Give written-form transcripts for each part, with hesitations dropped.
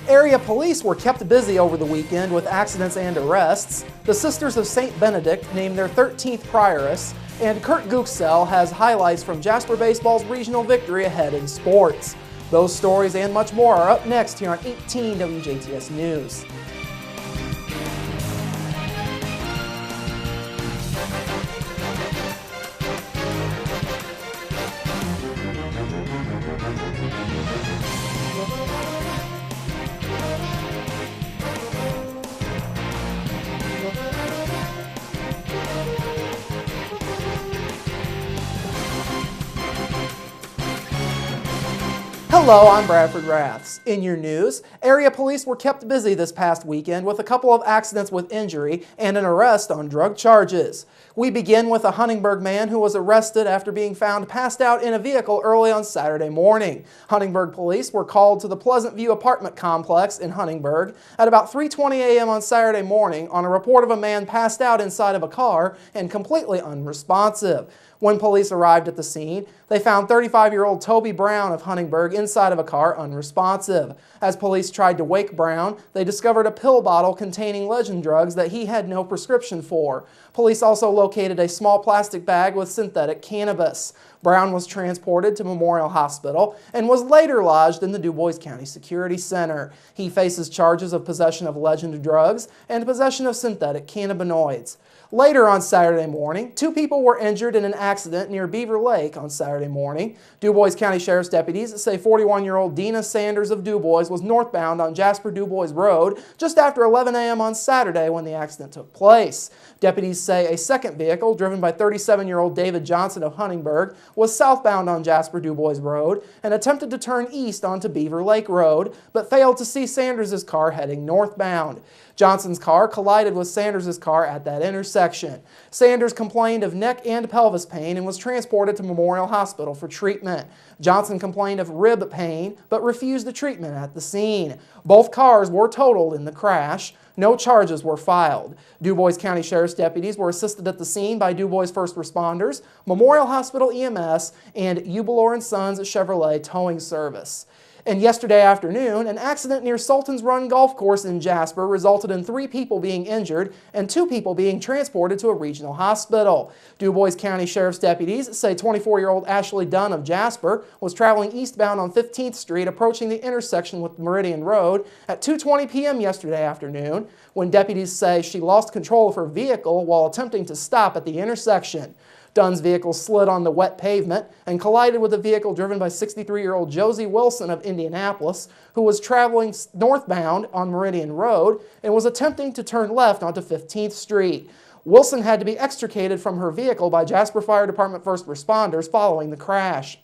Area police were kept busy over the weekend with accidents and arrests. The Sisters of St. Benedict named their 13th prioress, and Kurt Guxell has highlights from Jasper Baseball's regional victory ahead in sports. Those stories and much more are up next here on 18 WJTS News. Hello, I'm Bradford Raths. In your news, area police were kept busy this past weekend with a couple of accidents with injury and an arrest on drug charges. We begin with a Huntingburg man who was arrested after being found passed out in a vehicle early on Saturday morning. Huntingburg police were called to the Pleasant View apartment complex in Huntingburg at about 3:20 a.m. on Saturday morning on a report of a man passed out inside of a car and completely unresponsive. When police arrived at the scene, they found 35-year-old Toby Brown of Huntingburg inside of a car unresponsive. As police tried to wake Brown, they discovered a pill bottle containing legend drugs that he had no prescription for. Police also located a small plastic bag with synthetic cannabis. Brown was transported to Memorial Hospital and was later lodged in the DuBois County Security Center. He faces charges of possession of legend drugs and possession of synthetic cannabinoids. Later on Saturday morning, two people were injured in an accident near Beaver Lake on Saturday morning. DuBois County Sheriff's deputies say 41-year-old Dina Sanders of DuBois was northbound on Jasper-DuBois Road just after 11 a.m. on Saturday when the accident took place. Deputies say a second vehicle, driven by 37-year-old David Johnson of Huntingburg, was southbound on Jasper-DuBois Road and attempted to turn east onto Beaver Lake Road, but failed to see Sanders' car heading northbound. Johnson's car collided with Sanders' car at that intersection. Sanders complained of neck and pelvis pain and was transported to Memorial Hospital for treatment. Johnson complained of rib pain but refused the treatment at the scene. Both cars were totaled in the crash. No charges were filed. DuBois County Sheriff's deputies were assisted at the scene by DuBois first responders, Memorial Hospital EMS, and Ubelor & Sons Chevrolet Towing Service. And yesterday afternoon, an accident near Sultan's Run Golf Course in Jasper resulted in 3 people being injured and 2 people being transported to a regional hospital. DuBois County Sheriff's deputies say 24-year-old Ashley Dunn of Jasper was traveling eastbound on 15th Street approaching the intersection with Meridian Road at 2:20 p.m. yesterday afternoon when deputies say she lost control of her vehicle while attempting to stop at the intersection. Dunn's vehicle slid on the wet pavement and collided with a vehicle driven by 63-year-old Josie Wilson of Indianapolis, who was traveling northbound on Meridian Road and was attempting to turn left onto 15th Street. Wilson had to be extricated from her vehicle by Jasper Fire Department first responders following the crash.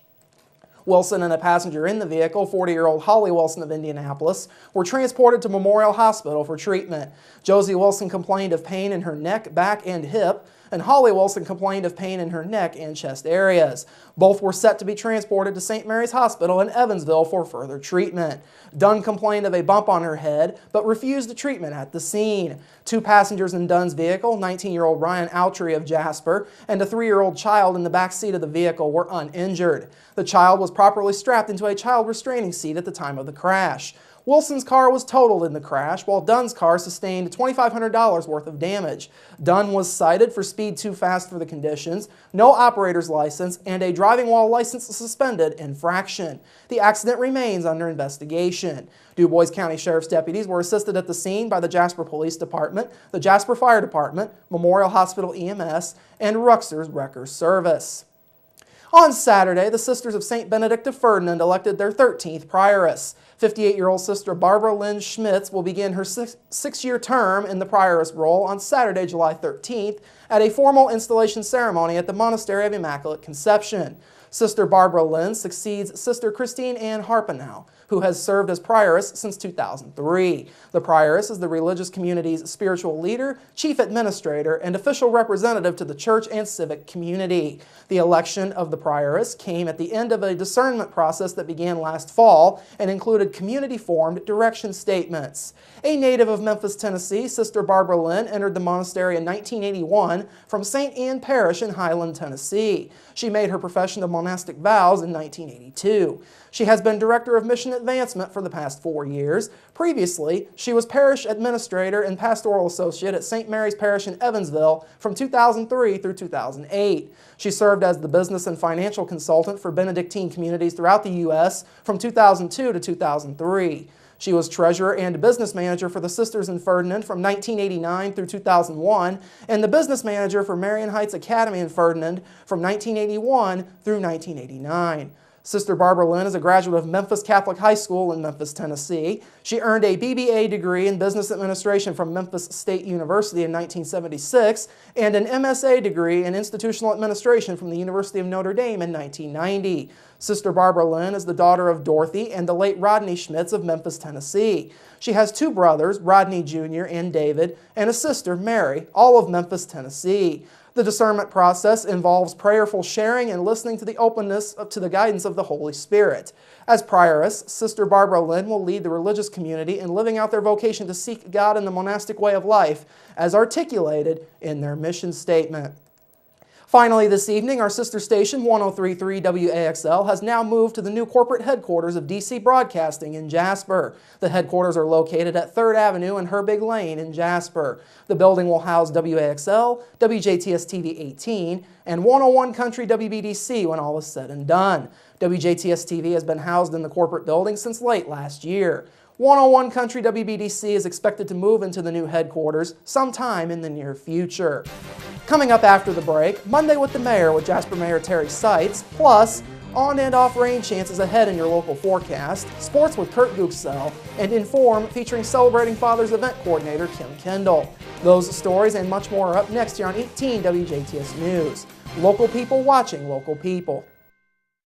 Wilson and a passenger in the vehicle, 40-year-old Holly Wilson of Indianapolis, were transported to Memorial Hospital for treatment. Josie Wilson complained of pain in her neck, back, and hip, and Holly Wilson complained of pain in her neck and chest areas. Both were set to be transported to St. Mary's Hospital in Evansville for further treatment. Dunn complained of a bump on her head, but refused the treatment at the scene. 2 passengers in Dunn's vehicle, 19-year-old Ryan Altry of Jasper, and a 3-year-old child in the back seat of the vehicle were uninjured. The child was properly strapped into a child restraining seat at the time of the crash. Wilson's car was totaled in the crash, while Dunn's car sustained $2,500 worth of damage. Dunn was cited for speed too fast for the conditions, no operator's license, and a driving while license suspended infraction. The accident remains under investigation. DuBois County Sheriff's deputies were assisted at the scene by the Jasper Police Department, the Jasper Fire Department, Memorial Hospital EMS, and Ruxer's Wrecker Service. On Saturday, the Sisters of St. Benedict of Ferdinand elected their 13th prioress. 58-year-old Sister Barbara Lynn Schmitz will begin her 6-year term in the prioress role on Saturday, July 13th, at a formal installation ceremony at the Monastery of Immaculate Conception. Sister Barbara Lynn succeeds Sister Christine Ann Harpenow, who has served as prioress since 2003. The prioress is the religious community's spiritual leader, chief administrator, and official representative to the church and civic community. The election of the prioress came at the end of a discernment process that began last fall and included community-formed direction statements. A native of Memphis, Tennessee, Sister Barbara Lynn entered the monastery in 1981 from St. Anne Parish in Highland, Tennessee. She made her profession of monastic vows in 1982. She has been director of mission at advancement for the past 4 years. Previously, she was parish administrator and pastoral associate at St. Mary's Parish in Evansville from 2003 through 2008. She served as the business and financial consultant for Benedictine communities throughout the U.S. from 2002 to 2003. She was treasurer and business manager for the Sisters in Ferdinand from 1989 through 2001, and the business manager for Marion Heights Academy in Ferdinand from 1981 through 1989. Sister Barbara Lynn is a graduate of Memphis Catholic High School in Memphis, Tennessee. She earned a BBA degree in Business Administration from Memphis State University in 1976 and an MSA degree in Institutional Administration from the University of Notre Dame in 1990. Sister Barbara Lynn is the daughter of Dorothy and the late Rodney Schmitz of Memphis, Tennessee. She has 2 brothers, Rodney Jr. and David, and a sister, Mary, all of Memphis, Tennessee. The discernment process involves prayerful sharing and listening to the openness to the guidance of the Holy Spirit. As prioress, Sister Barbara Lynn will lead the religious community in living out their vocation to seek God in the monastic way of life, as articulated in their mission statement. Finally, this evening, our sister station, 103.3 WAXL, has now moved to the new corporate headquarters of DC Broadcasting in Jasper. The headquarters are located at 3rd Avenue and Herbig Lane in Jasper. The building will house WAXL, WJTS TV 18, and 101 Country WBDC when all is said and done. WJTS TV has been housed in the corporate building since late last year. 101 Country WBDC is expected to move into the new headquarters sometime in the near future. Coming up after the break, Monday with the Mayor with Jasper Mayor Terry Seitz, plus on and off rain chances ahead in your local forecast, sports with Kurt Guxell, and Inform featuring Celebrating Fathers event coordinator Kim Kendall. Those stories and much more are up next here on 18 WJTS News. Local people watching local people.